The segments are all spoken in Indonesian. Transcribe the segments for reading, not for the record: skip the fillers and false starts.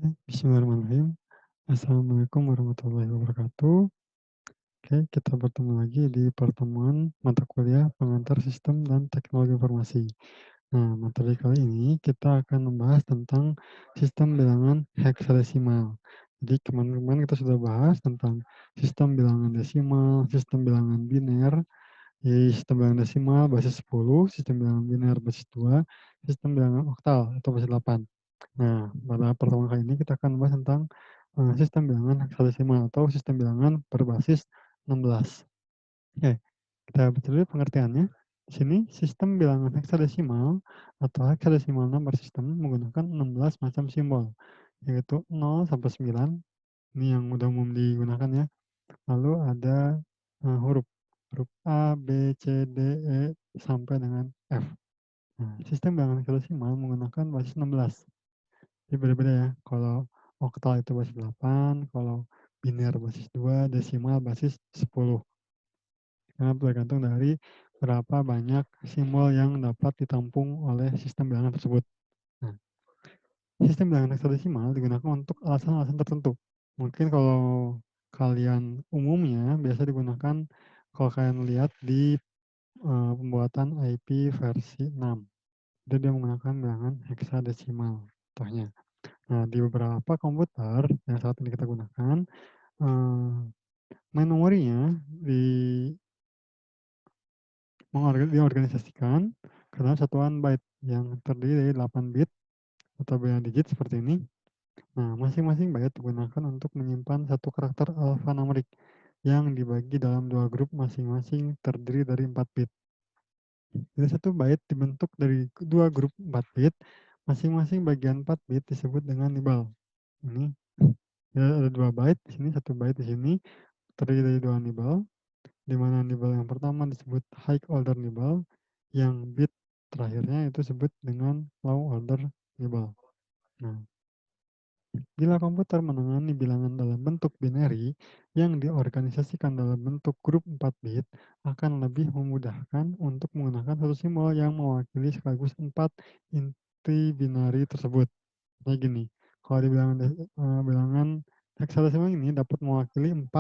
Bismillahirrahmanirrahim. Assalamualaikum warahmatullahi wabarakatuh. Oke, kita bertemu lagi di pertemuan mata kuliah pengantar sistem dan teknologi informasi. Nah, materi kali ini kita akan membahas tentang sistem bilangan heksadesimal. Jadi kemarin-kemarin kita sudah bahas tentang sistem bilangan desimal, sistem bilangan biner, sistem bilangan desimal basis 10, sistem bilangan biner basis 2, sistem bilangan oktal atau basis 8. Nah, pada pertemuan kali ini kita akan membahas tentang, sistem bilangan heksadesimal atau sistem bilangan berbasis 16. Oke, kita baca dulu pengertiannya. Di sini sistem bilangan heksadesimal atau heksadesimal number system menggunakan 16 macam simbol, yaitu 0 sampai 9, ini yang udah umum digunakan ya. Lalu ada, huruf, huruf A, B, C, D, E, sampai dengan F. Nah, sistem bilangan heksadesimal menggunakan basis 16. Jadi beda-beda ya, kalau oktal itu basis 8, kalau biner basis 2, desimal basis 10. Karena tergantung dari berapa banyak simbol yang dapat ditampung oleh sistem bilangan tersebut. Nah, sistem bilangan heksadesimal digunakan untuk alasan-alasan tertentu. Mungkin kalau kalian umumnya biasa digunakan kalau kalian lihat di pembuatan IP versi 6. Jadi dia menggunakan bilangan heksadesimal contohnya. Nah, di beberapa komputer yang saat ini kita gunakan, eee, main memorinya diorganisasikan ke dalam satuan byte yang terdiri dari 8 bit atau bilangan digit seperti ini. Nah, masing-masing byte digunakan untuk menyimpan satu karakter alfanumerik yang dibagi dalam 2 grup masing-masing terdiri dari 4 bit. Jadi satu byte dibentuk dari 2 grup 4 bit, masing-masing bagian 4 bit disebut dengan nibble. Ini ya ada 2 byte di sini, 1 byte di sini, terdiri dari 2 nibble, di mana nibble yang pertama disebut high order nibble, yang bit terakhirnya itu disebut dengan low order nibble. Nah, bila komputer menangani bilangan dalam bentuk binary yang diorganisasikan dalam bentuk grup 4 bit, akan lebih memudahkan untuk menggunakan satu simbol yang mewakili sekaligus 4 inti binary tersebut. Kayak gini, kalau di bilangan heksadesimal ini dapat mewakili 4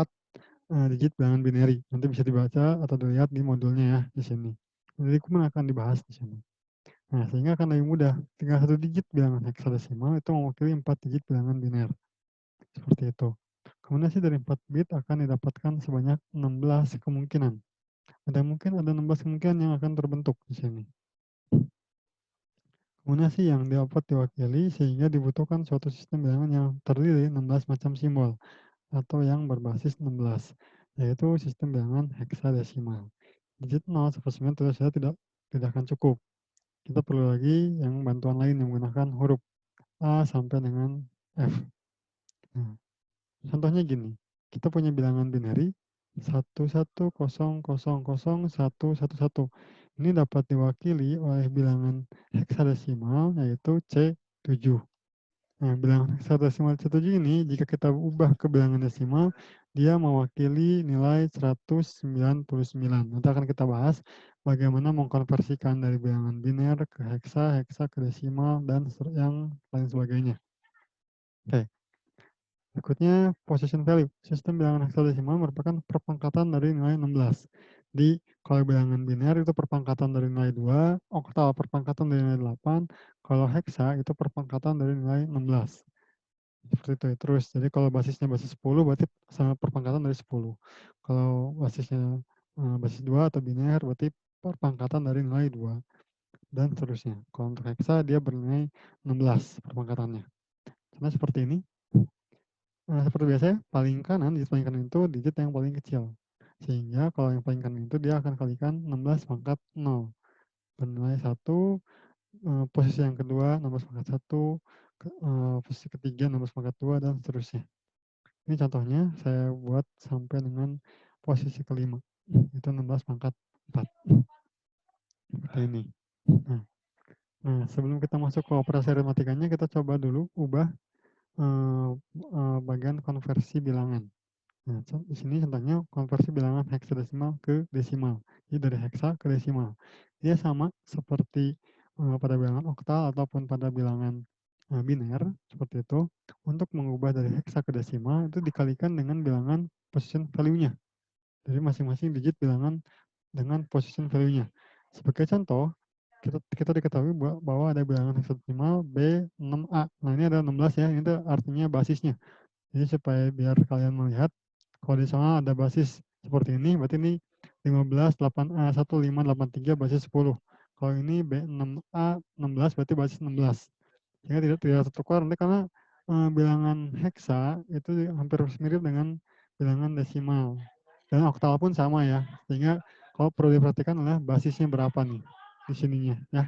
digit bilangan binary. Nanti bisa dibaca atau dilihat di modulnya ya, di sini. Jadi kemudian akan dibahas di sini. Nah, sehingga akan lebih mudah. Tinggal 1 digit bilangan heksadesimal itu mewakili 4 digit bilangan biner. Seperti itu. Kombinasi dari 4 bit akan didapatkan sebanyak 16 kemungkinan. Ada 16 kemungkinan yang akan terbentuk di sini. Kombinasi yang dapat diwakili sehingga dibutuhkan suatu sistem bilangan yang terdiri dari 16 macam simbol atau yang berbasis 16, yaitu sistem bilangan heksadesimal. Digit 0 sampai 9 tentu saja tidak akan cukup. Kita perlu lagi yang bantuan lain yang menggunakan huruf A sampai dengan F. Nah, contohnya gini, kita punya bilangan binary 11000111. Ini dapat diwakili oleh bilangan heksadesimal yaitu C7. Nah, bilangan heksadesimal C7 ini jika kita ubah ke bilangan desimal, dia mewakili nilai 199. Nanti akan kita bahas bagaimana mengkonversikan dari bilangan biner ke heksa, heksa ke desimal, dan yang lain sebagainya. Oke. Berikutnya, position value. Sistem bilangan heksadesimal merupakan perpangkatan dari nilai 16. Di kalau bilangan biner itu perpangkatan dari nilai 2, oktal perpangkatan dari nilai 8, kalau heksa itu perpangkatan dari nilai 16. Seperti itu ya. Terus, jadi kalau basisnya basis 10 berarti sama perpangkatan dari 10. Kalau basisnya basis 2 atau biner berarti perpangkatan dari nilai 2 dan seterusnya. Kalau untuk heksa dia bernilai 16 perpangkatannya. Karena seperti ini. Seperti biasanya digit paling kanan itu digit yang paling kecil. Sehingga kalau yang paling kanan itu dia akan kalikan 16 pangkat 0. Bernilai 1, posisi yang kedua 16 pangkat 1, posisi ketiga 16 pangkat 2, dan seterusnya. Ini contohnya saya buat sampai dengan posisi kelima, itu 16 pangkat 4. Seperti ini. Nah, sebelum kita masuk ke operasi aritmatikanya, kita coba dulu ubah bagian konversi bilangan. Nah, di sini contohnya konversi bilangan heksadesimal ke desimal. Jadi dari heksa ke desimal. Dia sama seperti pada bilangan oktal ataupun pada bilangan biner seperti itu, untuk mengubah dari heksa ke desimal itu dikalikan dengan bilangan position value-nya. Jadi masing-masing digit bilangan dengan position value-nya. Sebagai contoh, kita diketahui bahwa ada bilangan heksadesimal B6A. Nah, ini ada 16 ya, ini tuh artinya basisnya. Jadi supaya biar kalian melihat, kalau di sana ada basis seperti ini, berarti ini 15, 8A1, 5, 8, 3, basis 10. Kalau ini B6A 16, berarti basis 16. Sehingga tidak tertukar nanti karena bilangan heksa itu hampir mirip dengan bilangan desimal. Dan oktal pun sama ya. Sehingga kalau perlu diperhatikan adalah basisnya berapa nih di sininya ya.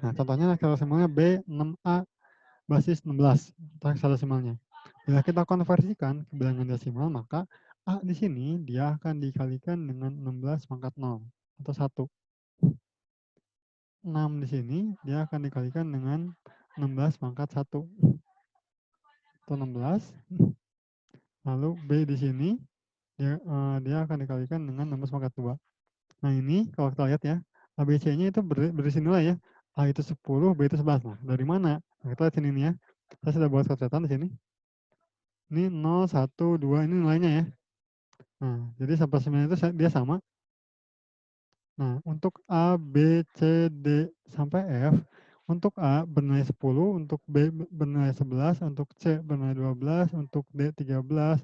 Nah, contohnya heksadesimalnya B6A basis 16 heksadesimalnya. Bila kita konversikan ke bilangan desimal, maka A di sini dia akan dikalikan dengan 16 pangkat 0 atau 1. 6 di sini dia akan dikalikan dengan 16 pangkat 1 atau 16. Lalu B di sini dia akan dikalikan dengan 16 pangkat 2. Nah, ini kalau kita lihat ya, ABC-nya itu berisi nilai ya. A itu 10, B itu 11. Nah, dari mana? Nah, kita lihat sini nih ya. Saya sudah buat catatan di sini. Ini 0, 1, 2, ini nilainya ya. Nah, jadi sampai 9 itu dia sama. Nah, untuk A, B, C, D, sampai F, untuk A bernilai 10, untuk B bernilai 11, untuk C bernilai 12, untuk D 13,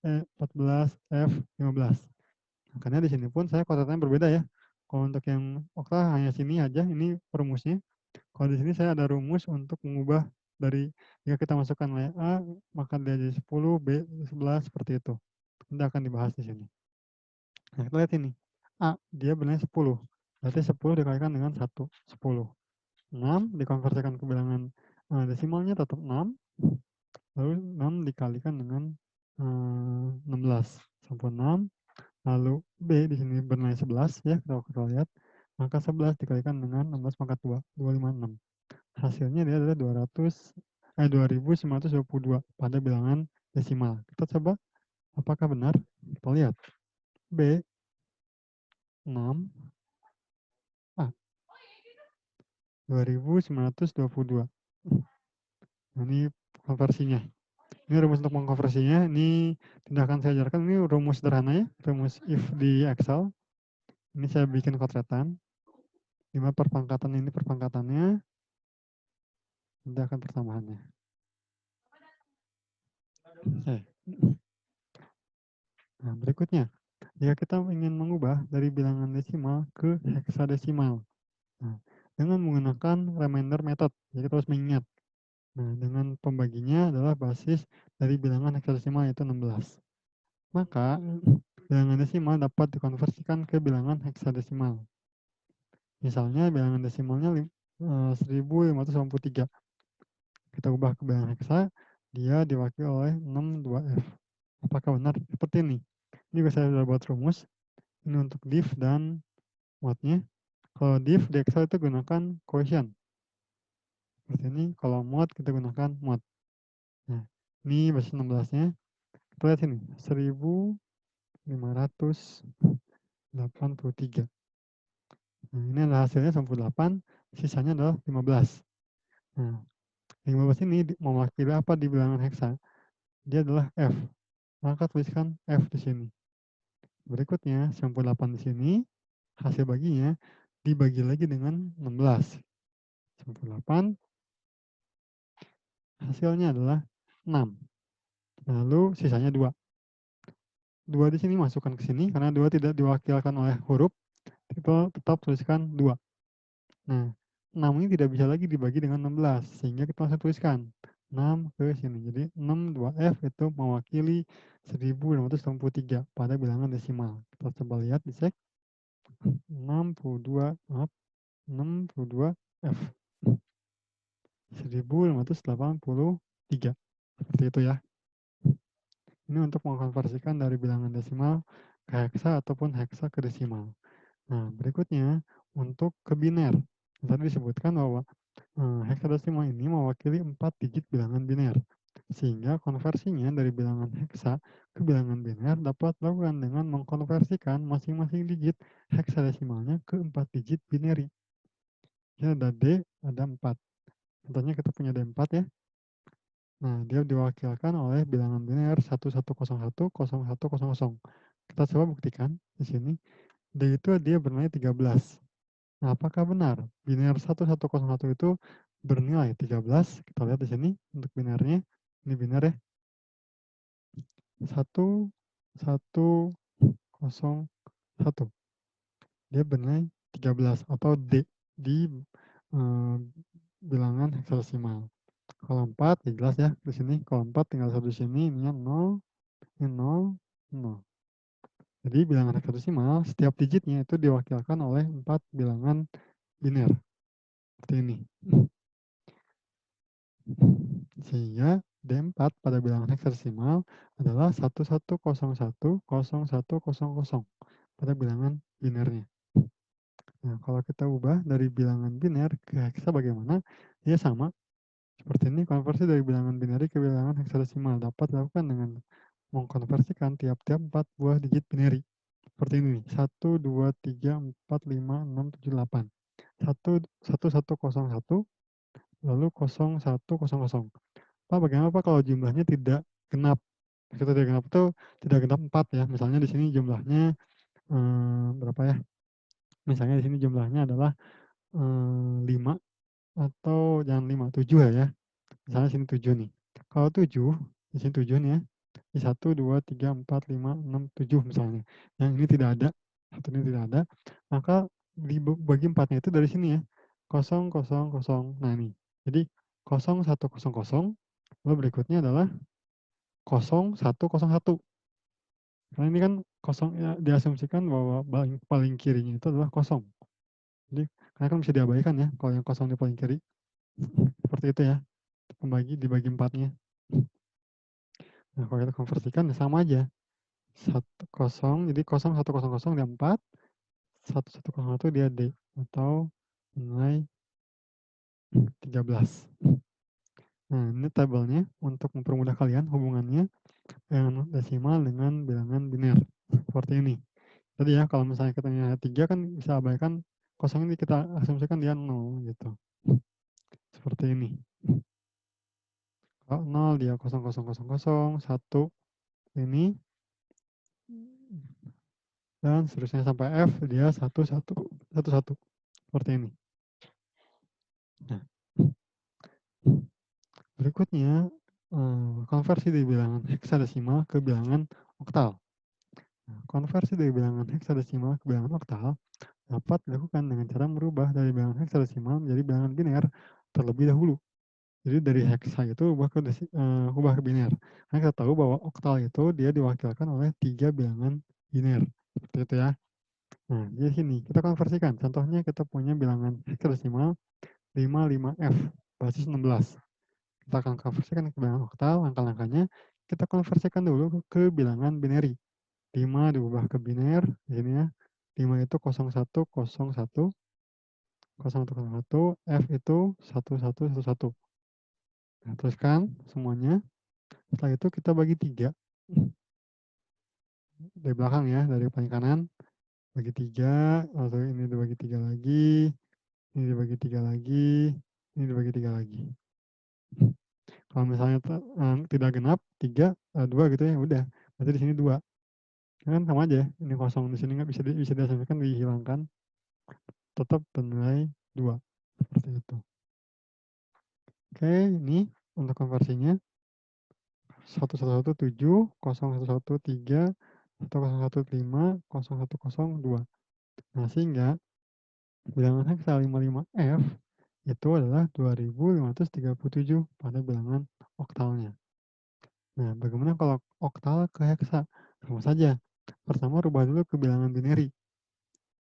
E 14, F 15. Makanya di sini pun saya kotakannya berbeda ya. Kalau untuk yang okta hanya sini aja, ini rumusnya. Kalau di sini saya ada rumus untuk mengubah dari jika kita masukkan nilai A, maka dia jadi 10, B 11, seperti itu. Nanti akan dibahas di sini. Nah, kita lihat ini. A, dia bernilai 10. Berarti 10 dikalikan dengan 1, 10. 6 dikonversikan ke bilangan desimalnya tetap 6. Lalu 6 dikalikan dengan 16. Sampai 6. Lalu B di sini bernilai 11 ya, kalau kita lihat. Maka 11 dikalikan dengan 16 pangkat 2, 256. Hasilnya dia adalah 2922 pada bilangan desimal. Kita coba apakah benar? Kita lihat. B 6 A 2922. Nah, ini konversinya. Ini rumus untuk mengkonversinya. Ini tidak akan saya ajarkan. Ini rumus sederhana ya. Rumus if di Excel. Ini saya bikin kotretan. 5 perpangkatan ini perpangkatannya. Nanti akan pertambahannya. Oke. Nah, berikutnya. Jika kita ingin mengubah dari bilangan desimal ke heksadesimal. Nah, dengan menggunakan remainder method. Jadi kita harus mengingat. Nah, dengan pembaginya adalah basis dari bilangan heksadesimal yaitu 16. Maka bilangan desimal dapat dikonversikan ke bilangan heksadesimal. Misalnya bilangan desimalnya 1583. Kita ubah ke bilangan heksa, dia diwakili oleh 62F. Apakah benar seperti ini? Ini juga saya sudah buat rumus. Ini untuk div dan modnya. Kalau div di Excel itu gunakan quotient. Seperti ini, kalau mod kita gunakan mod. Nah, ini basis 16-nya. Kita lihat sini, 1583. Nah, ini adalah hasilnya 98, sisanya adalah 15. Nah, 15 ini mewakili apa di bilangan heksa? Dia adalah F. Maka tuliskan F di sini. Berikutnya, 98 di sini, hasil baginya dibagi lagi dengan 16. 98, hasilnya adalah 6. Lalu sisanya 2. 2 di sini masukkan ke sini, karena 2 tidak diwakilkan oleh huruf, kita tetap tuliskan 2. Nah, 6 ini tidak bisa lagi dibagi dengan 16, sehingga kita langsung tuliskan 6 ke sini. Jadi 6 2F itu mewakili 1583 pada bilangan desimal. Kita coba lihat di cek. 62F. 1583. Seperti itu ya. Ini untuk mengkonversikan dari bilangan desimal ke heksa ataupun heksa ke desimal. Nah, berikutnya untuk ke biner. Tadi disebutkan bahwa heksadesimal ini mewakili 4 digit bilangan biner. Sehingga konversinya dari bilangan heksa ke bilangan biner dapat dilakukan dengan mengkonversikan masing-masing digit heksadesimalnya ke 4 digit binary. Ini ada D, ada 4. Contohnya kita punya D4 ya. Nah, dia diwakilkan oleh bilangan biner 11010100. Kita coba buktikan di sini. D itu dia bernilai 13. Nah, apakah benar biner 1101 itu bernilai 13? Kita lihat di sini untuk binernya. Ini biner ya. 1101. Dia bernilai 13 atau D di bilangan heksadesimal. Kalau 4 ya jelas ya di sini. Kalau 4 tinggal satu di sini, ininya 0, ini 0, 0. Jadi bilangan heksadesimal setiap digitnya itu diwakilkan oleh 4 bilangan biner. Seperti ini. Sehingga D4 pada bilangan heksadesimal adalah 11010100 pada bilangan binernya. Nah, kalau kita ubah dari bilangan biner ke heksa bagaimana? Ya sama. Seperti ini konversi dari bilangan binari ke bilangan heksadesimal dapat dilakukan dengan mengkonversikan tiap-tiap 4 buah digit binari. Seperti ini nih, 1, 2, 3, 4, 5, 6, 7, 8. 1101, lalu 0100. Pak, bagaimana Pak kalau jumlahnya tidak genap? Kita tidak genap itu tidak genap 4 ya. Misalnya di sini jumlahnya berapa ya? Misalnya di sini jumlahnya adalah 5 atau jangan 5, 7 ya. Misalnya sini 7 nih. Kalau 7, di sini 7 nih ya. Di 1, 2, 3, 4, 5, 6, 7 misalnya. Yang ini tidak ada, satu ini tidak ada. Maka dibagi 4-nya itu dari sini ya. 0, 0, 0. Nah ini. Jadi 0, 1, 0, 0. Lalu berikutnya adalah 0, 1, 0, 1. Karena ini kan kosong ya, diasumsikan bahwa paling kirinya itu adalah kosong. Jadi karena kan bisa diabaikan ya kalau yang kosong di paling kiri. Seperti itu ya. Dibagi 4-nya. Nah, kalau kita konversikan ya sama aja. 1, jadi 0, 1, 0, 0 dia 4, 1, 1, 0, 1 dia D, atau nilai 13. Nah, ini tabelnya untuk mempermudah kalian hubungannya dengan desimal dengan bilangan biner. Seperti ini. Jadi ya, kalau misalnya kita 3 kan bisa abaikan, kosong ini kita asumsikan dia 0 gitu. Seperti ini. Kalau 0 dia 0, 0, 0, 0, 1 ini, dan seterusnya sampai F dia 1, 1, 1, 1. Seperti ini. Nah, berikutnya konversi dari bilangan heksadesimal ke bilangan oktal. Nah, konversi dari bilangan heksadesimal ke bilangan oktal dapat dilakukan dengan cara merubah dari bilangan heksadesimal menjadi bilangan biner terlebih dahulu. Jadi dari heksa itu ubah ke biner. Karena kita tahu bahwa oktal itu dia diwakilkan oleh 3 bilangan biner. Seperti itu ya. Nah, di sini kita konversikan. Contohnya kita punya bilangan heksadesimal 55F basis 16. Kita akan konversikan ke bilangan oktal, langkah-langkahnya kita konversikan dulu ke bilangan binary. 5 diubah ke biner, di sini ya. 5 itu 0101, 0101, F itu 1111. Nah, teruskan semuanya. Setelah itu kita bagi 3. Dari belakang ya, dari paling kanan. Bagi 3, lalu ini dibagi 3 lagi, ini dibagi 3 lagi, ini dibagi 3 lagi. Kalau misalnya tidak genap, 3, 2 gitu ya, udah. Berarti di sini 2. Kan sama aja ya, ini kosong di sini nggak bisa diasumsikan dihilangkan, tetap bernilai 2. Seperti itu. Oke, ini untuk konversinya 1117, 0113, 1015, 0102. Nah, sehingga bilangan heksa 55F itu adalah 2537 pada bilangan oktalnya. Nah, bagaimana kalau oktal ke heksa? Sama saja. Pertama rubah dulu ke bilangan binary.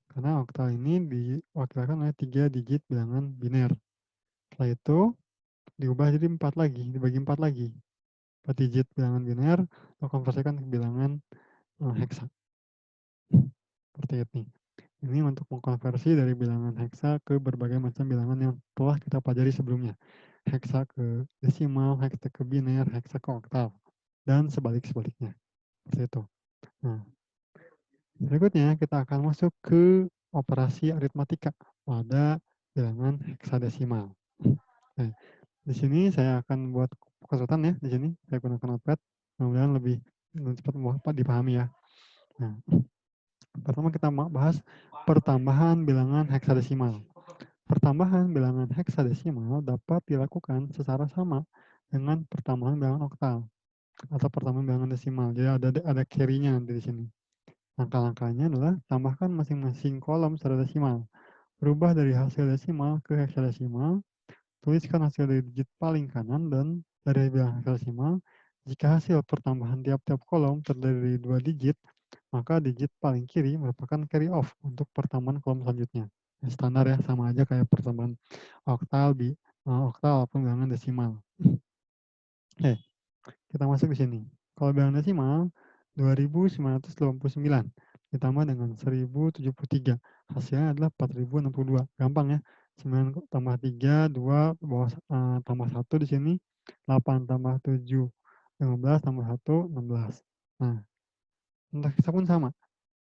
Karena oktal ini diwakilkan oleh 3 digit bilangan biner. Setelah itu diubah jadi 4 lagi, dibagi 4 lagi. 4 digit bilangan biner,เราkonversikan ke bilangan heksa. Seperti ini. Ini untuk mengkonversi dari bilangan heksa ke berbagai macam bilangan yang telah kita pelajari sebelumnya. Heksa ke desimal, heksa ke biner, heksa ke oktal. Dan sebalik-sebaliknya. Seperti itu. Nah, berikutnya kita akan masuk ke operasi aritmatika pada bilangan heksadesimal. Oke, di sini saya akan buat catatan ya di sini, saya gunakan notepad, mudah-mudahan lebih cepat dipahami ya. Nah, pertama kita bahas pertambahan bilangan heksadesimal. Pertambahan bilangan heksadesimal dapat dilakukan secara sama dengan pertambahan bilangan oktal atau pertambahan bilangan desimal. Jadi ada carry-nya nanti di sini. Langkah-langkahnya adalah tambahkan masing-masing kolom secara desimal. Berubah dari hasil desimal ke heksadesimal. Tuliskan hasil dari digit paling kanan dan dari bilangan heksadesimal. Jika hasil pertambahan tiap-tiap kolom terdiri dari 2 digit, maka digit paling kiri merupakan carry off untuk pertambahan kolom selanjutnya. Ya, standar ya, sama aja kayak pertambahan oktal, oktal ataupun bilangan desimal. Oke, kita masuk ke sini. Kalau bilangan desimal, 2.989 ditambah dengan 1.073. Hasilnya adalah 4.062. Gampang ya. 9 tambah 3, 2, bawah, tambah 1 di sini. 8 tambah 7, 15 tambah 1, 16. Nah, untuk kita pun sama.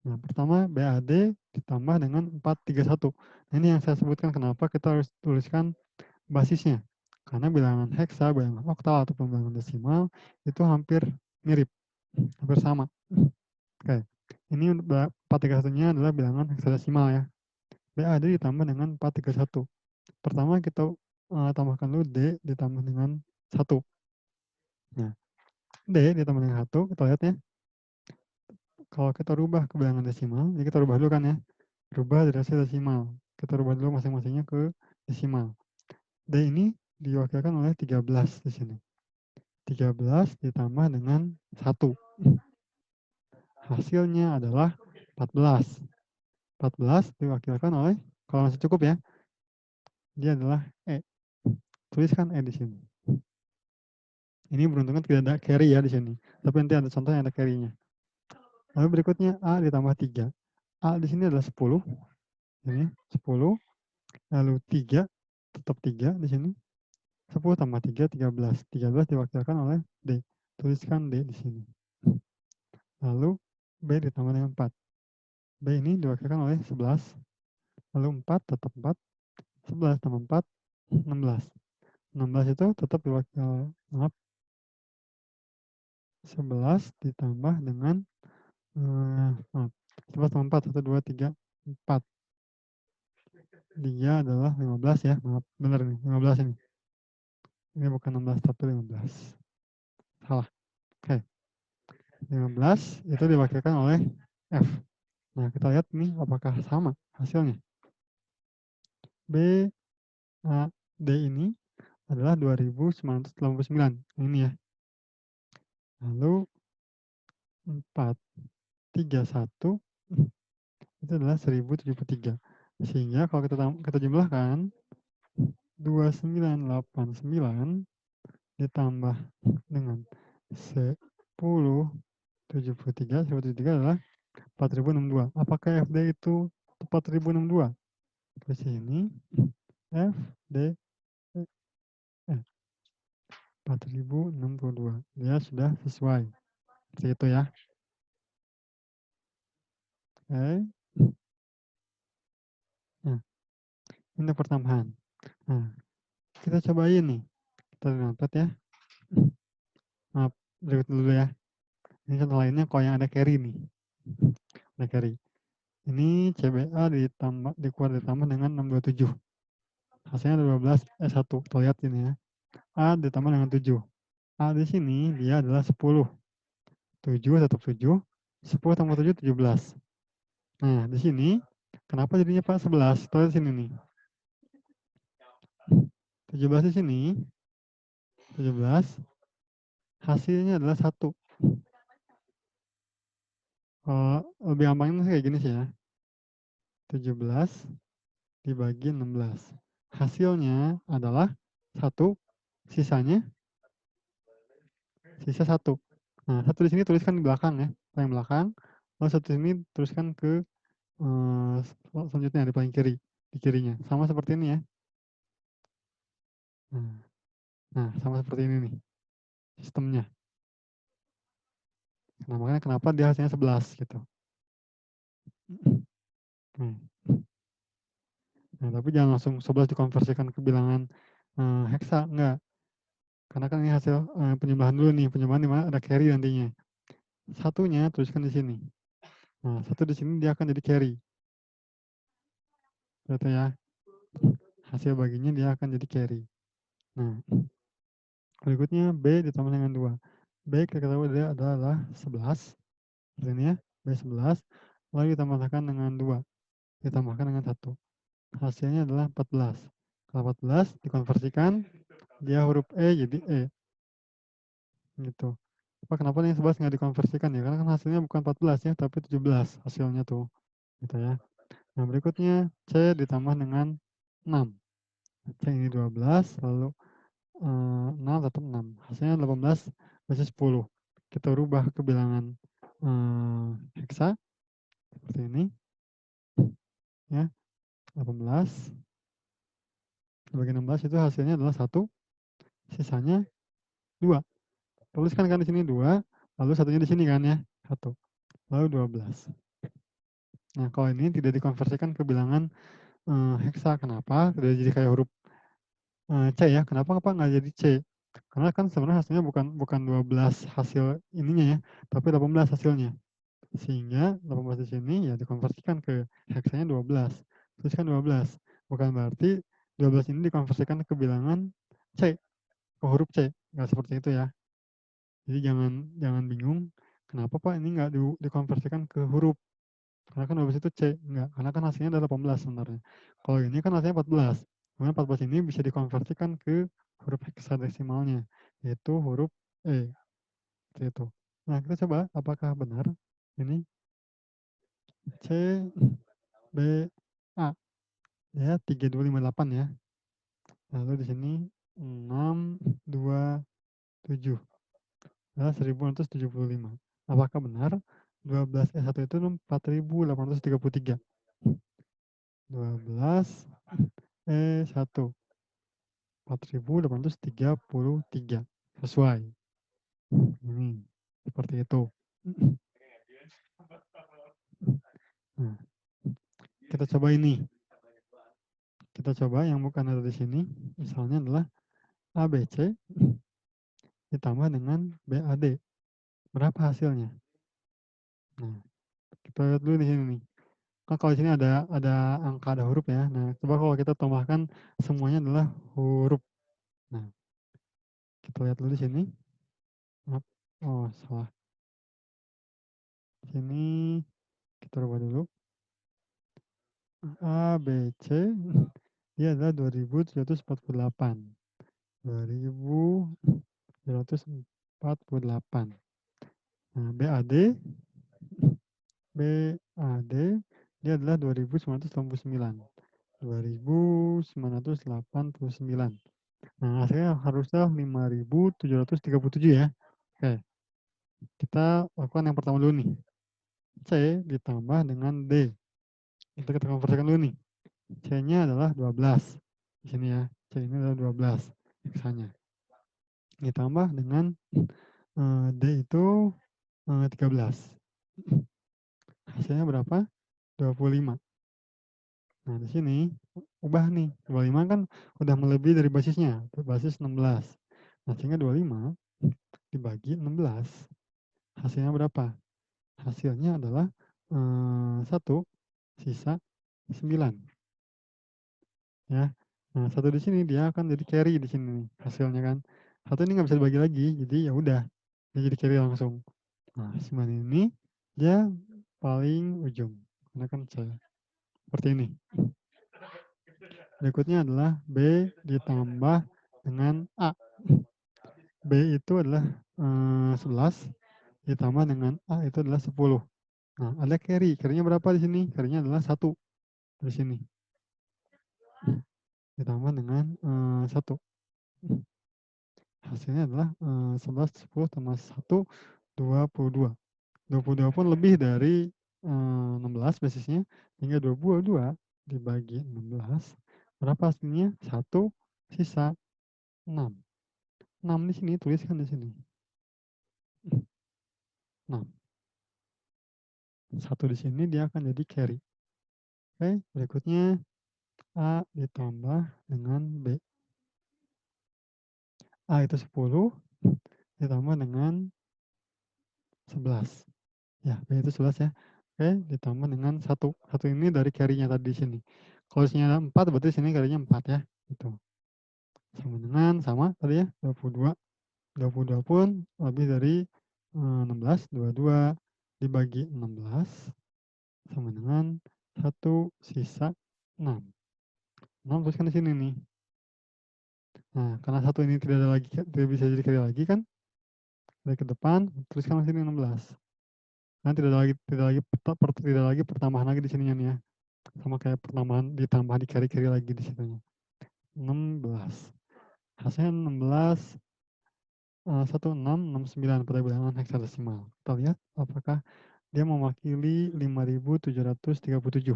Nah, pertama BAD ditambah dengan 431. Nah, ini yang saya sebutkan kenapa kita harus tuliskan basisnya. Karena bilangan heksa, bilangan oktal, ataupun bilangan desimal itu hampir mirip, hampir sama. Oke, ini untuk 431-nya adalah bilangan heksadesimal ya. BAD ditambah dengan 431. Pertama kita tambahkan dulu D ditambah dengan 1. Nah, D ditambah dengan 1, kita lihat ya. Kalau kita rubah ke bilangan desimal, jadi kita rubah dulu kan ya. Rubah dari hasil desimal. Kita rubah dulu masing-masingnya ke desimal. D ini diwakilkan oleh 13 di sini. 13 ditambah dengan 1. Hasilnya adalah 14. 14 diwakilkan oleh, kalau masih cukup ya, dia adalah E. Tuliskan E di sini. Ini beruntungnya tidak ada carry ya di sini. Tapi nanti ada contohnya ada carry-nya. Lalu berikutnya A ditambah 3. A di sini adalah 10. Ini 10. Lalu 3, tetap 3 di sini. 10 tambah 3, 13. 13 diwakilkan oleh D. Tuliskan D di sini. Lalu B ditambah dengan 4. B ini diwakilkan oleh 11. Lalu 4 tetap 4. 11 tambah 4, 16. 16 itu tetap diwakil, maaf, 11 ditambah dengan, maaf, 11 tambah 4, 1, 2, 3, 4. Dia adalah 15 ya, maaf, benar nih, 15 ini. Ini bukan 16 tapi 15. Salah. Oke. 15 itu diwakilkan oleh F. Nah, kita lihat nih apakah sama hasilnya. B, A, D ini adalah 2.989. Ini ya. Lalu 4, 3, 1 itu adalah 1.073. Sehingga kalau kita jumlahkan 2.989 ditambah dengan 10.073, 1073 adalah 4.062. Apakah FD itu 4.062? Di sini FD 4.062. Dia sudah sesuai. Seperti itu ya. Oke. Nah, ini pertambahan. Nah, kita cobain nih. Kita dapat ya. Maaf, berikut dulu ya. Ini contoh lainnya kalau yang ada carry nih. Ada carry. Ini CBA ditambah dengan 627. Hasilnya ada 12 S1. Kita lihat ini ya. A ditambah dengan 7. A di sini dia adalah 10. 7 tetap 7. 10 tambah 7, 17. Nah, di sini kenapa jadinya Pak 11? Kita lihat sini nih. 17 di sini. 17. Hasilnya adalah 1. Lebih gampangnya kayak gini sih ya. 17 dibagi 16. Hasilnya adalah 1, sisanya sisa 1. Nah, 1 di sini tuliskan di belakang ya, paling belakang. Lalu 1 di sini tuliskan ke selanjutnya di paling kiri, di kirinya. Sama seperti ini ya. Nah, sama seperti ini nih sistemnya. Nah, makanya kenapa dia hasilnya 11 gitu. Nah, tapi jangan langsung 11 dikonversikan ke bilangan heksa, enggak. Karena kan ini hasil, penjumlahan dulu nih, penjumlahan di mana ada carry nantinya. Satunya tuliskan di sini. Nah, satu di sini dia akan jadi carry. Gitu ya. Hasil baginya dia akan jadi carry. Nah, berikutnya B ditambah dengan 2. B kita ketahui dia adalah 11. Seperti ini ya. B 11. Lalu ditambahkan dengan 2. Ditambahkan dengan 1. Hasilnya adalah 14. Kalau 14 dikonversikan, dia huruf E jadi E. Gitu. Kenapa yang 11 nggak dikonversikan ya? Karena kan hasilnya bukan 14 ya, tapi 17 hasilnya tuh. Gitu ya. Nah, berikutnya C ditambah dengan 6. C ini 12, lalu 6 tetap 6. Hasilnya 18 versus 10. Kita rubah ke bilangan heksa seperti ini. Ya, 18 bagi 16 itu hasilnya adalah 1, sisanya 2. Tuliskan kan di sini 2, lalu satunya di sini kan ya, 1. Lalu 12. Nah, kalau ini tidak dikonversikan ke bilangan heksa. Kenapa? Tidak jadi kayak huruf C ya. Kenapa nggak jadi C? Karena kan sebenarnya hasilnya bukan 12 hasil ininya ya, tapi 18 hasilnya. Sehingga 18 di sini ya dikonversikan ke heksanya 12. Tuliskan 12. Bukan berarti 12 ini dikonversikan ke bilangan C, ke huruf C. Nggak seperti itu ya. Jadi jangan bingung, kenapa Pak ini nggak dikonversikan ke huruf? Karena kan 12 itu C, enggak. Karena kan hasilnya adalah 18 sebenarnya. Kalau ini kan hasilnya 14. Kemudian 14 ini bisa dikonversikan ke huruf heksadesimalnya, yaitu huruf E. Seperti itu. Nah, kita coba apakah benar ini C, B, A. Ya, 3258 ya. Lalu di sini 627. Adalah 1675. Apakah benar 12E1 itu 4833? 12E1 4833. Sesuai. Seperti itu. Nah, kita coba ini. Kita coba yang bukan ada di sini. Misalnya adalah ABC ditambah dengan BAD. Berapa hasilnya? Nah, kita lihat dulu di sini nih. Kan kalau di sini ada angka, ada huruf ya. Nah, coba kalau kita tambahkan semuanya adalah huruf. Nah, kita lihat dulu di sini. Oh, salah. Sini kita rubah dulu. A, B, C, dia adalah 2748. 2748. Nah, BAD, BAD, dia adalah 2989. 2989. Nah, hasilnya harusnya 5737 ya. Oke, kita lakukan yang pertama dulu nih. C ditambah dengan D. Kita konversikan dulu nih. C-nya adalah 12. Di sini ya, C ini adalah 12 heksanya. Ditambah dengan D itu 13. Hasilnya berapa? 25. Nah, di sini ubah nih. 25 kan udah melebihi dari basisnya, basis 16. Nah, sehingga 25 dibagi 16. Hasilnya berapa? Hasilnya adalah 1 sisa 9. Ya. Nah, 1 di sini dia akan jadi carry di sini nih hasilnya kan. 1 ini nggak bisa dibagi lagi, jadi ya udah dia jadi carry langsung. Nah, 9 ini dia paling ujung. Karena kan saya seperti ini. Berikutnya adalah B ditambah dengan A. B itu adalah 11 ditambah dengan A itu adalah 10. Nah, ada carry. Carry-nya berapa di sini? Carry-nya adalah 1 di sini. Ditambah dengan 1. Hasilnya adalah 11, 10 tambah 1, 22. 22 pun lebih dari 16 basisnya, hingga 22 dibagi 16. Berapa hasilnya? 1 sisa 6. 6 di sini, tuliskan di sini. 6. 1 di sini dia akan jadi carry. Oke, berikutnya A ditambah dengan B. A itu 10 ditambah dengan 11. Ya, B itu 11 ya. Oke, ditambah dengan 1. 1 ini dari carry-nya tadi di sini. Kalau isinya 4 berarti sini carry-nya 4 ya. Gitu. Sama dengan tadi ya 22. 22 pun lebih dari 16, 22 dibagi 16 sama dengan 1 sisa 6. 6 tuliskan di sini nih. Nah, karena 1 ini tidak ada lagi, tidak bisa jadi carry lagi kan, dari ke depan tuliskan di sini 16. Nah, tidak lagi pertambahan lagi di sininya nih ya. Sama kayak pertambahan ditambah di carry-carry lagi di situnya. 16. Hasilnya 16 1669 pada bilangan heksadesimal. Kita lihat apakah dia mewakili 5737.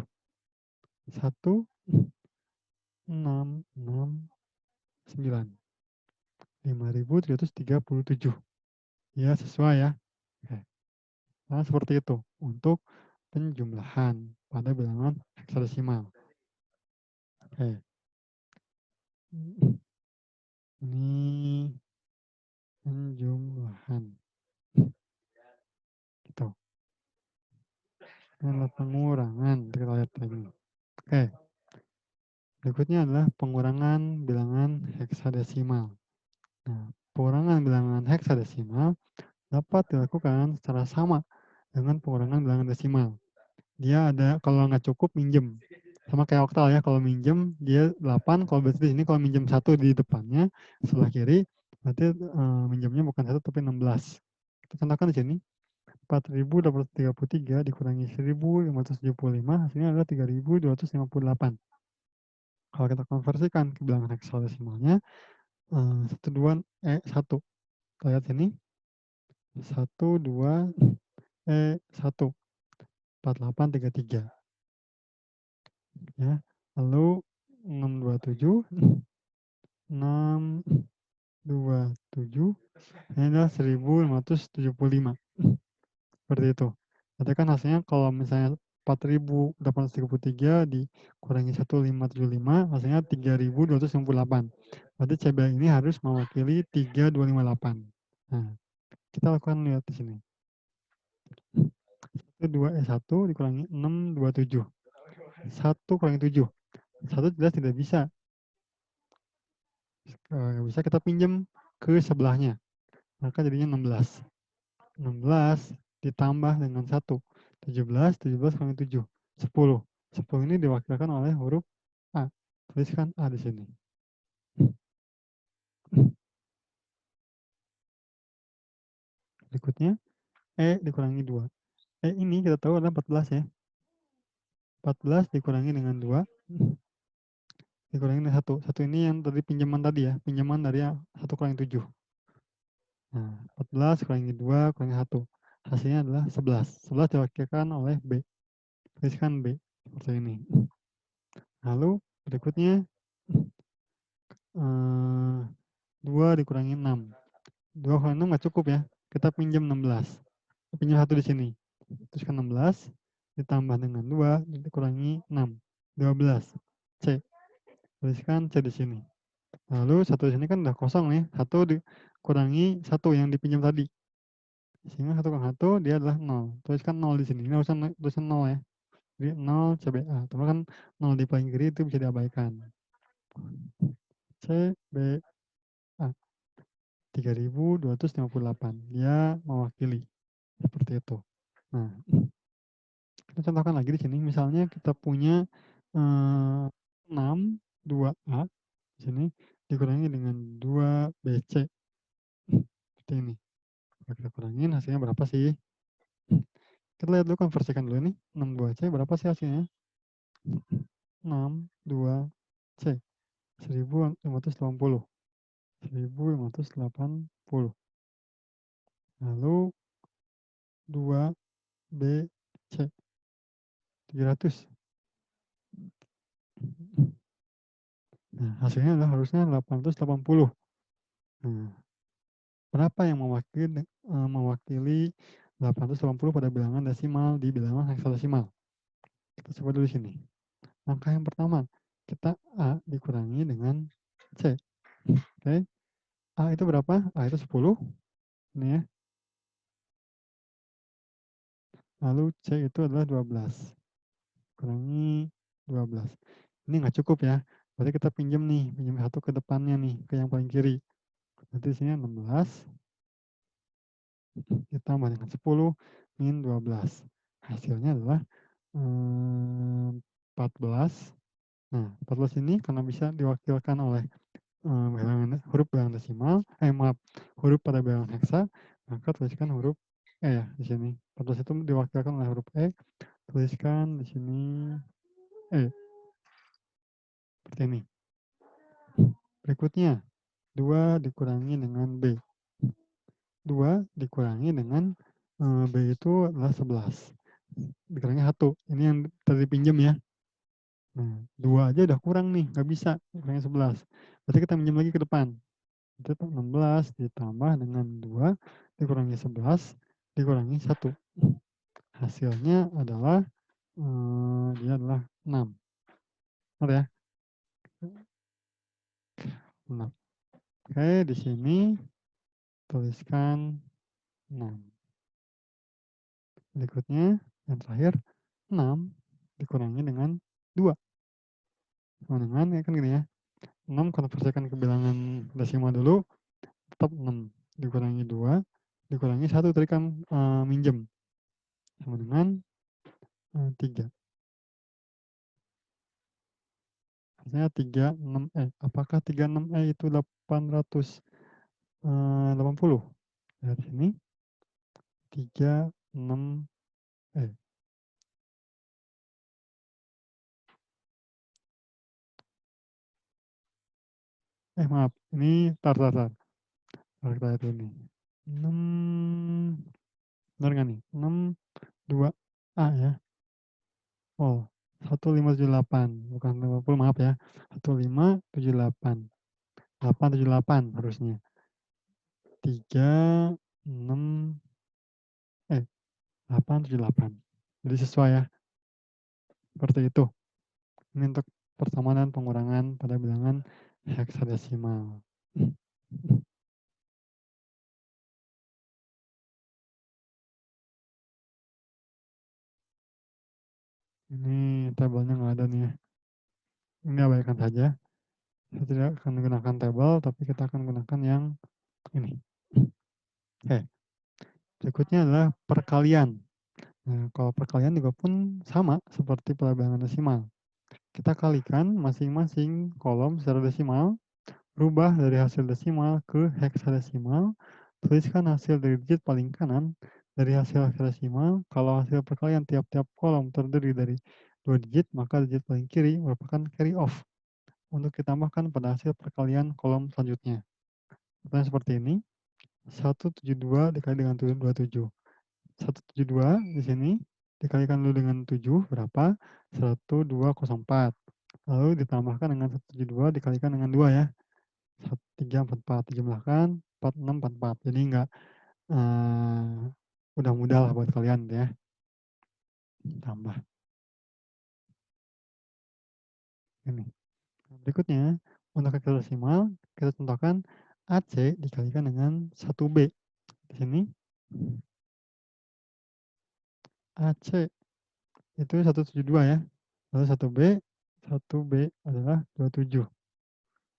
1669. 5737. Ya, sesuai ya. Oke. Nah, seperti itu untuk penjumlahan pada bilangan heksadesimal. Oke. Ini penjumlahan. Gitu. Ini adalah pengurangan. Kita lihat lagi. Oke. Berikutnya adalah pengurangan bilangan heksadesimal. Nah, pengurangan bilangan heksadesimal dapat dilakukan secara sama dengan pengurangan bilangan desimal. Dia ada, kalau nggak cukup minjem. Sama kayak oktal ya, kalau minjem dia 8, kalau berarti di sini kalau minjem 1 di depannya, sebelah kiri, berarti minjemnya bukan 1 tapi 16. Kita contohkan di sini, 4.833 dikurangi 1.575, hasilnya adalah 3.258. Kalau kita konversikan ke bilangan heksadesimalnya, 1 lihat sini, 1 2 1 4833 ya. Lalu 627 627 ini adalah 1575. Seperti itu. Berarti kan hasilnya kalau misalnya 4.833 dikurangi 1575 hasilnya 3.268. Berarti CBA ini harus mewakili 3258. Nah, kita lakukan lihat di sini. 1 dikurangi 627. 1 kurangi 7. 1 jelas tidak bisa. Bisa kita pinjam ke sebelahnya. Maka jadinya 16. 16 ditambah dengan 1. 17. 17 kurangi 7. 10. 10 ini diwakilkan oleh huruf A. Tuliskan A di sini. Berikutnya, E dikurangi 2. E ini kita tahu adalah 14 ya. 14 dikurangi dengan 2. Dikurangi dengan 1. 1 ini yang tadi pinjaman tadi ya. Pinjaman dari 1 kurangi 7. Nah, 14 kurangi 2 kurangi 1. Hasilnya adalah 11. 11 diwakilkan oleh B. Tuliskan B. Seperti ini. Lalu berikutnya 2 dikurangi 6. 2 kurangi 6 nggak cukup ya. Kita pinjam 16. Pinjam 1 di sini. Tuliskan 16 ditambah dengan 2 dikurangi 6. 12. C. Tuliskan C di sini. Lalu 1 di sini kan udah kosong nih. 1 dikurangi 1 yang dipinjam tadi. Sehingga 1 kurang 1 dia adalah 0. Tuliskan 0 di sini. Ini harusnya tuliskan 0 ya. Jadi 0 CBA. Tapi kan 0 di paling kiri itu bisa diabaikan. CBA 3.258. Dia mewakili. Seperti itu. Nah, kita contohkan lagi di sini. Misalnya kita punya 6 2A di sini dikurangi dengan 2BC. Seperti ini. Kalau kita kurangin hasilnya berapa sih? Kita lihat dulu, konversikan dulu nih. 6 2C berapa sih hasilnya? 6 2C. 1580. 1580. Lalu 2BC 300. Nah, hasilnya adalah harusnya 880. Nah, berapa yang mewakili 880 pada bilangan desimal di bilangan heksadesimal? Kita coba dulu sini. Langkah yang pertama, kita A dikurangi dengan C. Oke. A itu berapa? A itu 10. Ini ya. Lalu C itu adalah 12. Kurangi 12. Ini nggak cukup ya. Berarti kita pinjam nih, pinjam satu ke depannya nih, ke yang paling kiri. Berarti di sini 16 ditambah dengan 10 min 12. Hasilnya adalah 14. Nah, 14 ini karena bisa diwakilkan oleh huruf bilangan desimal, maaf, huruf pada bilangan heksa, maka tuliskan huruf E ya di sini. 14 itu diwakilkan oleh huruf E, tuliskan di sini E, seperti ini. Berikutnya, 2 dikurangi dengan B. 2 dikurangi dengan B itu adalah 11. Dikurangi 1. Ini yang tadi pinjam ya. Nah, 2 aja udah kurang nih, nggak bisa. Kurangi 11. Berarti kita pinjam lagi ke depan. Itu 16 ditambah dengan 2 dikurangi 11 dikurangi 1. Hasilnya adalah dia adalah 6. Benar ya? 6. Oke, di sini tuliskan 6. Berikutnya, yang terakhir, 6 dikurangi dengan 2. Sama dengan, ya kan gini ya, 6 konversikan ke bilangan desimal dulu, tetap 6. Dikurangi 2, dikurangi 1 tadi kan minjem. Sama dengan 3. Hasilnya 36E. Apakah 36E itu 880? Lihat sini, 36E. Maaf, ini tar. Kita lihat ini. 6, benar nggak nih? 6, 2A ya. Oh, 1578. Bukan 50, maaf ya. 1578. 878 harusnya. 3, 6, 878. Jadi sesuai ya. Seperti itu. Ini untuk persamaan dan pengurangan pada bilangan heksadesimal. Ini tabelnya nggak ada nih ya. Ini abaikan saja. Saya tidak akan menggunakan tabel, tapi kita akan gunakan yang ini. Oke. Berikutnya adalah perkalian. Nah, kalau perkalian juga pun sama seperti pada bilangan desimal. Kita kalikan masing-masing kolom secara desimal, rubah dari hasil desimal ke heksadesimal, tuliskan hasil dari digit paling kanan dari hasil heksadesimal. Kalau hasil perkalian tiap-tiap kolom terdiri dari 2 digit, maka digit paling kiri merupakan carry off untuk ditambahkan pada hasil perkalian kolom selanjutnya. Contohnya seperti ini, 172 dikali dengan 27. 172 di sini dikalikan dulu dengan 7 berapa? 1204. Lalu ditambahkan dengan 172 dikalikan dengan 2 ya. 1344 dijumlahkan 4644. Jadi enggak udah mudah lah buat kalian ya. Tambah ini. Berikutnya untuk heksadesimal kita contohkan AC dikalikan dengan 1B. Di sini AC itu 172 ya. Lalu 1B adalah 27.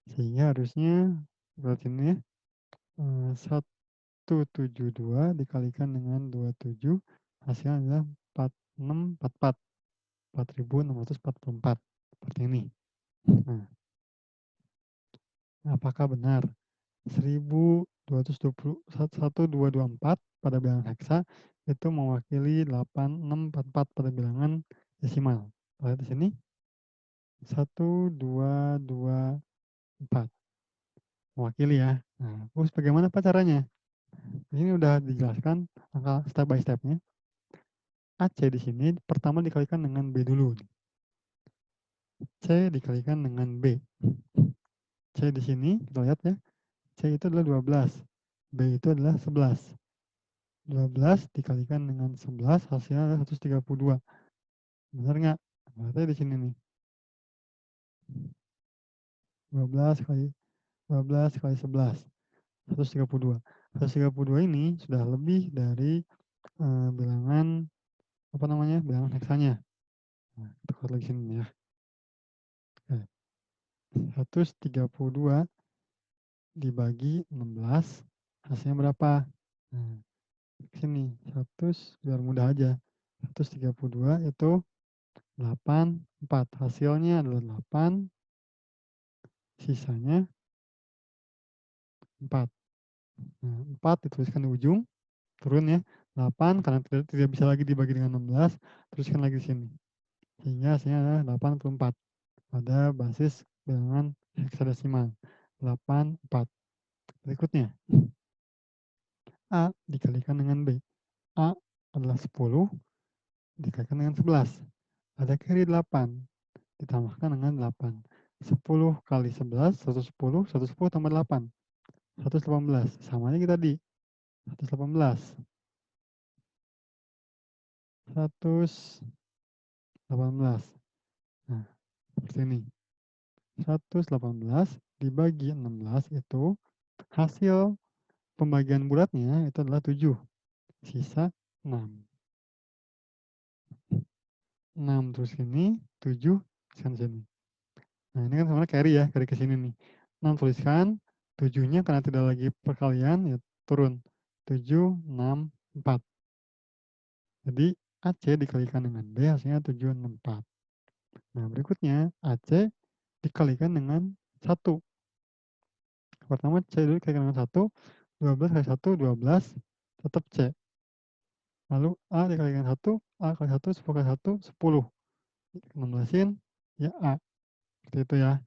Sehingga harusnya berarti ini ya, 172 dikalikan dengan 27 hasilnya adalah 4644. 4644. Seperti ini. Nah, apakah benar 1224 pada bilangan heksa itu mewakili 8644 pada bilangan desimal? Lihat di sini 1224 mewakili ya. Nah, terus bagaimana Pak caranya? Ini udah dijelaskan angka step by stepnya. AC di sini pertama dikalikan dengan B dulu. C dikalikan dengan B. C di sini kita lihat ya. C itu adalah 12. B itu adalah 11. 12 dikalikan dengan 11 hasilnya adalah 132. Benar nggak? Berarti di sini nih. 12 kali 11. 132. 132 ini sudah lebih dari, bilangan, apa namanya, bilangan heksanya. Nah, kita keluar lagi sini ya. Oke, 132 dibagi 16, hasilnya berapa? Nah, sini 100 biar mudah aja. 132 itu 84, hasilnya adalah 8, sisanya 4. Nah, 4 dituliskan di ujung, turun ya, 8 karena tidak bisa lagi dibagi dengan 16, teruskan lagi di sini. Sehingga hasilnya adalah 84 pada basis bilangan heksadesimal, 84. Berikutnya, A dikalikan dengan B. A adalah 10 dikalikan dengan 11. Ada carry 8 ditambahkan dengan 8. 10 kali 11, 110, 110 tambah 8, 118. Sama aja tadi, 118. 118. Nah, seperti ini. 118 dibagi 16 itu hasil pembagian bulatnya itu adalah 7. Sisa 6. 6 terus ini, 7 tuliskan sini. Nah, ini kan sebenarnya carry ya, carry ke sini nih. 6 tuliskan, 7-nya karena tidak lagi perkalian ya turun. 7, 6, 4. Jadi AC dikalikan dengan B hasilnya 764. Nah, berikutnya AC dikalikan dengan 1. Pertama C dulu dikalikan dengan 1, 12 kali 1, 12, tetap C. Lalu A dikalikan 1, A kali 1, 10 kali 1, 10. 16-in, ya A. Seperti itu ya.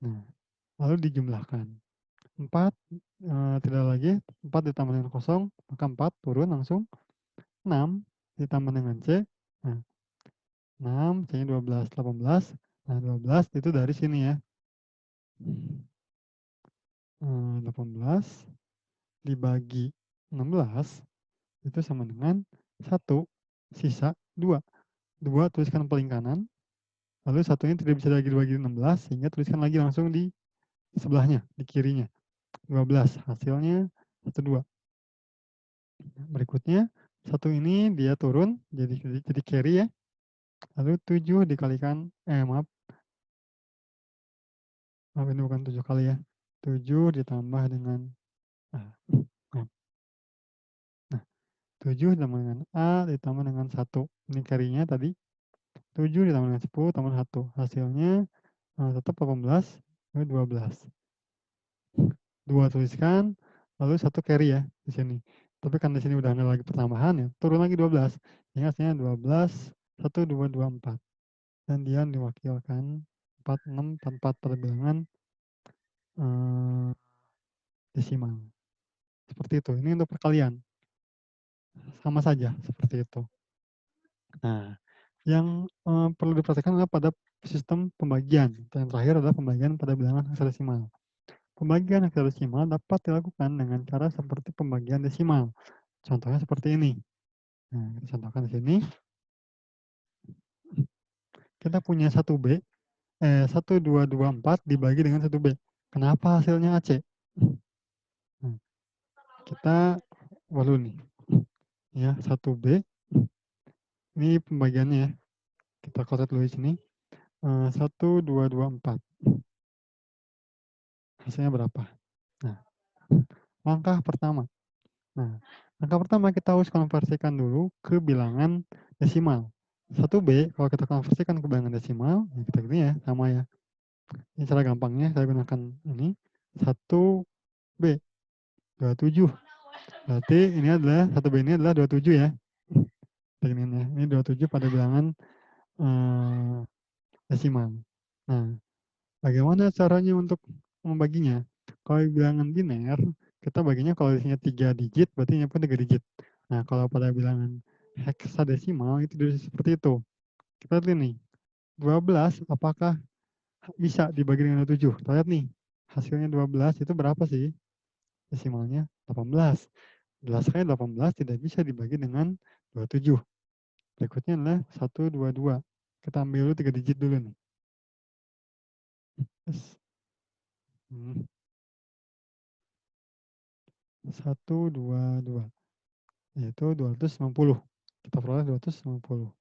Nah, lalu dijumlahkan. 4, tidak lagi, 4 ditambah dengan kosong, maka 4 turun langsung. 6 ditambah dengan C, nah 6, C-nya 12, 18. Nah, 12 itu dari sini ya. 18 dibagi 16 itu sama dengan 1, sisa 2. 2 tuliskan paling kanan, lalu satunya tidak bisa lagi dibagi 16, sehingga tuliskan lagi langsung di sebelahnya, di kirinya. 12, hasilnya 12. Berikutnya, 1 ini dia turun, jadi carry ya. Lalu 7 dikalikan, maaf ini bukan 7 kali ya. 7 ditambah dengan, ah, maaf. Nah, 7 ditambah dengan A ditambah dengan 1. Ini carry-nya tadi. 7 ditambah dengan 10 tambah 1. Hasilnya tetap 18, 12. 2 tuliskan, lalu 1 carry ya di sini. Tapi kan di sini udah ada lagi pertambahan ya, turun lagi 12. Sehingga hasilnya 12, 1, 2, 2, 4. Dan dia diwakilkan 4, 6, 4, 4 pada bilangan desimal. Seperti itu. Ini untuk perkalian. Sama saja seperti itu. Nah, yang perlu diperhatikan adalah pada sistem pembagian. Yang terakhir adalah pembagian pada bilangan heksadesimal. Pembagian heksadesimal dapat dilakukan dengan cara seperti pembagian desimal. Contohnya seperti ini. Nah, kita contohkan di sini. Kita punya 1B, 1, 2, 2, 4 dibagi dengan 1B. Kenapa hasilnya AC? Nah, kita walu nih. Ya, 1B. Ini pembagiannya ya. Kita kotak dulu di sini. 1, 2, 2, 4. Hasilnya berapa? Nah, langkah pertama. Nah, langkah pertama kita harus konversikan dulu ke bilangan desimal. 1B kalau kita konversikan ke bilangan desimal, ya kita gini ya, sama ya. Ini cara gampangnya saya gunakan ini. 1B 27. Berarti ini adalah 1B ini adalah 27 ya. Ini 27 pada bilangan desimal. Nah, bagaimana caranya untuk membaginya? Kalau bilangan biner, kita baginya kalau isinya 3 digit, berarti nyiapkan 3 digit. Nah, kalau pada bilangan heksadesimal itu seperti itu. Kita lihat nih, 12 apakah bisa dibagi dengan 27? Kita lihat nih, hasilnya 12 itu berapa sih? Desimalnya 18. 11 kali 18 tidak bisa dibagi dengan 27. Berikutnya adalah 122. Kita ambil dulu 3 digit dulu nih. Yes. 122, yaitu 290. Kita peroleh 290.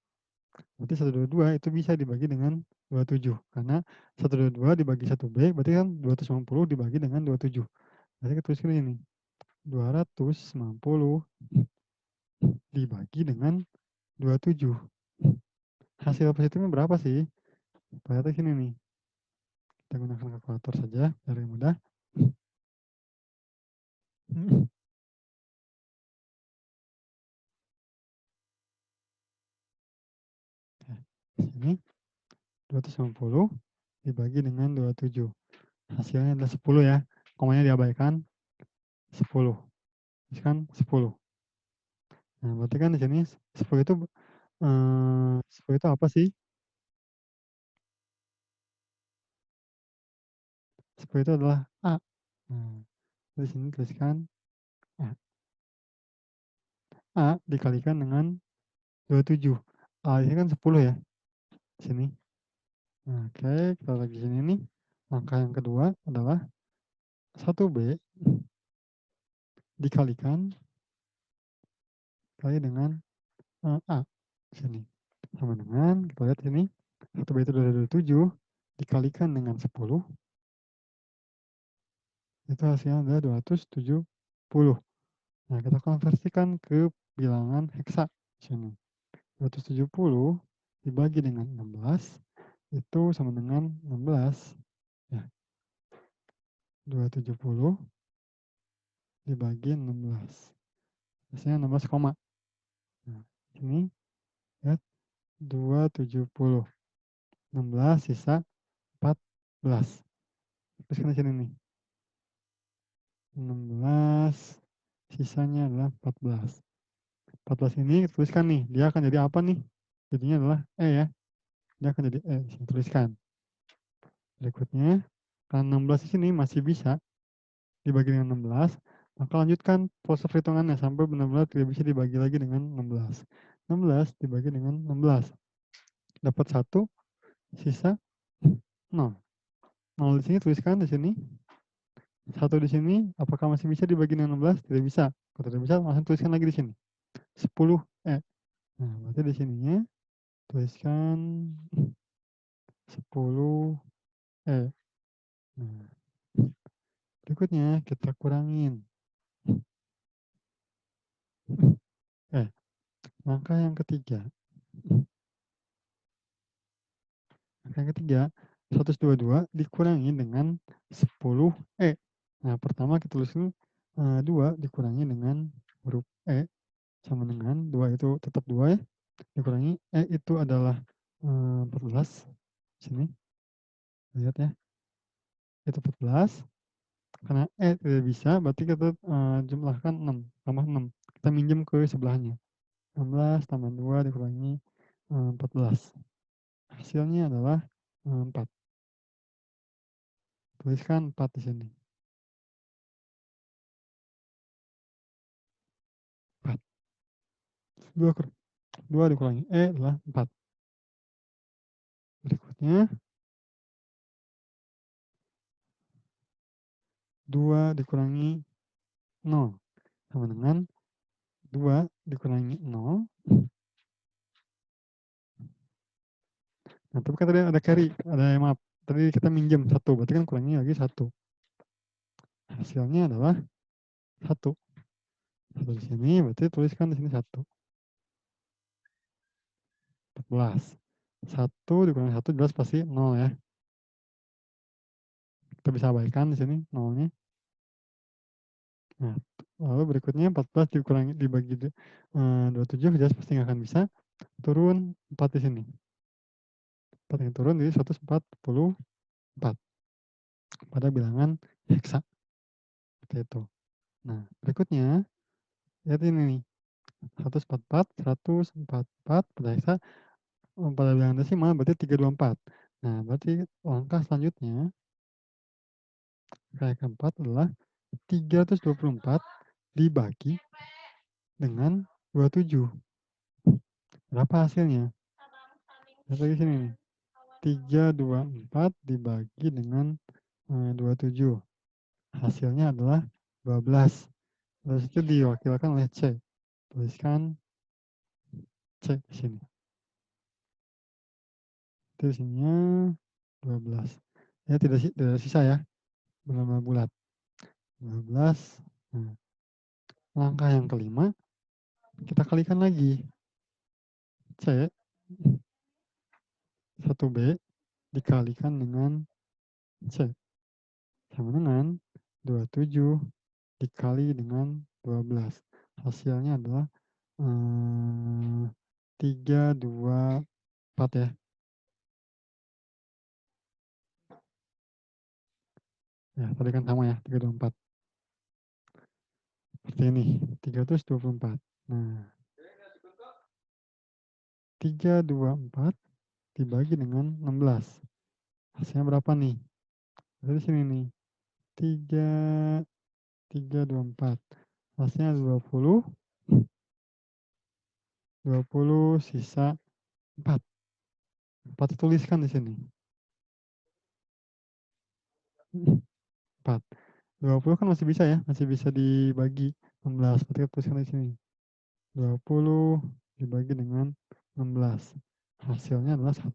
Berarti 122 itu bisa dibagi dengan 27. Karena 122 dibagi 1B, berarti kan 290 dibagi dengan 27. Berarti kita tuliskan ini. 290 dibagi dengan 27. Hasil positifnya berapa sih? Ternyata sini nih. Kita gunakan kalkulator saja, biar lebih mudah. Sini 290 dibagi dengan 27. Hasilnya adalah 10 ya. Komanya diabaikan 10. Ini kan 10. Nah, berarti kan di sini 10 itu 10 itu apa sih? 10 itu adalah A. Nah, di sini tuliskan A. A dikalikan dengan 27. A ini kan 10 ya. Sini. Nah, oke, kita lagi sini nih. Langkah yang kedua adalah 1B dikalikan kali dengan A. Sini. Sama dengan, kita lihat sini. 1B itu dari 27 dikalikan dengan 10. Itu hasilnya adalah 270. Nah, kita konversikan ke bilangan heksa. Sini. 270 dibagi dengan 16 itu sama dengan 16. Ya, 270 dibagi 16. Hasilnya 16 koma. Nah, ini lihat 270. 16 sisa 14. Terus di sini nih. 16 sisanya adalah 14. 14 ini tuliskan nih, dia akan jadi apa nih? Jadinya adalah E ya. Dia akan jadi E. Saya tuliskan. Berikutnya, karena 16 di sini masih bisa dibagi dengan 16, maka lanjutkan proses perhitungannya sampai benar-benar tidak bisa dibagi lagi dengan 16. 16 dibagi dengan 16. Dapat 1, sisa 0. 0 di sini tuliskan di sini. 1 di sini, apakah masih bisa dibagi dengan 16? Tidak bisa. Kalau tidak bisa, langsung tuliskan lagi di sini. 10 E. Nah, berarti di sininya tuliskan 10 E. Nah, berikutnya kita kurangin. Langkah yang ketiga. Langkah yang ketiga, 122 dikurangi dengan 10E. Nah, pertama kita tuliskan 2 dikurangi dengan huruf E sama dengan 2 itu tetap 2 ya. Dikurangi E itu adalah 14. Sini, lihat ya. Itu 14. Karena E tidak bisa, berarti kita jumlahkan 6, tambah 6. Kita minjem ke sebelahnya. 16 tambah 2 dikurangi 14. Hasilnya adalah 4. Tuliskan 4 di sini. 4. 2 dikurangi E adalah 4. Berikutnya 2 dikurangi 0 sama dengan 2 dikurangi 0. Nah, tapi kan tadi ada carry, ada maaf. Tadi kita minjem 1, berarti kan kurangi lagi 1. Hasilnya adalah 1. 1 di sini, berarti tuliskan di sini 1. 14. 1 dikurangi 1 jelas pasti 0 ya. Kita bisa abaikan di sini 0-nya. Nah, lalu berikutnya 14 dikurangi dibagi 27 jelas pasti nggak akan bisa. Turun 4 di sini. 4 yang turun jadi 144 pada bilangan heksa. Seperti itu. Nah, berikutnya lihat ini nih. 144, 144 pada heksa pada bilangan desimal berarti 324. Nah, berarti langkah selanjutnya yang keempat adalah 324 dibagi dengan 27. Berapa hasilnya? Lihat lagi sini nih. 324 dibagi dengan 27. Hasilnya adalah 12. Terus itu diwakilkan oleh C. Tuliskan C di sini. Itu isinya 12. Ya tidak sisa ya, benar-benar bulat. 12. Nah, langkah yang kelima, kita kalikan lagi. C 1B dikalikan dengan C sama dengan 27 dikali dengan 12. Hasilnya adalah 3, 2, 4 ya. Ya, tadi kan sama ya, 3, 2, 4. Seperti ini, 324. Nah, 324 dibagi dengan 16. Hasilnya berapa nih? Dari sini nih. 3, 324. Hasilnya 20, 20 sisa 4. 4 tuliskan di sini. 4. 20 kan masih bisa ya, masih bisa dibagi 16. Berarti kita tuliskan di sini. 20 dibagi dengan 16. Hasilnya adalah 1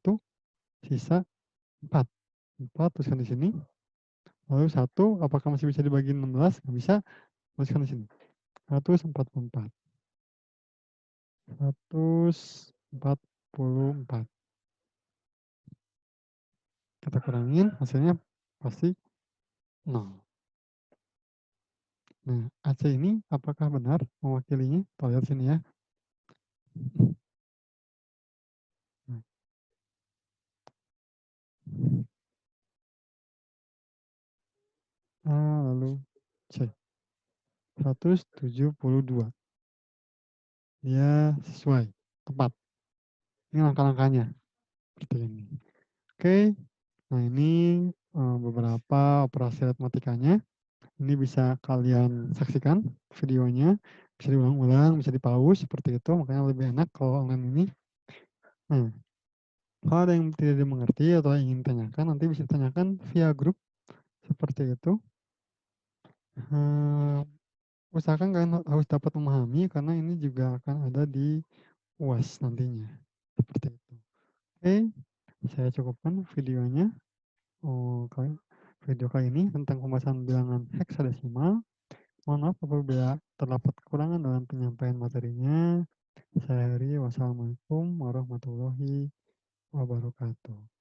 sisa 4. 4 tuliskan di sini. Lalu 1 apakah masih bisa dibagi 16? Nggak bisa, tuliskan di sini. 144. 144. Kita kurangin, hasilnya pasti 0. Nah, AC ini apakah benar mewakilinya? Kita lihat sini ya. Nah, A lalu C. 172. Dia sesuai, tepat. Ini langkah-langkahnya, seperti ini. Oke, nah ini beberapa operasi aritmatikanya. Ini bisa kalian saksikan videonya, bisa diulang-ulang, bisa di-pause seperti itu, makanya lebih enak kalau online ini. Nah, kalau ada yang tidak dimengerti atau ingin tanyakan, nanti bisa ditanyakan via grup seperti itu. Usahakan kalian harus dapat memahami karena ini juga akan ada di UAS nantinya. Seperti itu. Oke, saya cukupkan videonya. Video kali ini tentang pembahasan bilangan heksadesimal. Mohon maaf apabila terdapat kekurangan dalam penyampaian materinya. Saya akhiri, wassalamualaikum warahmatullahi wabarakatuh.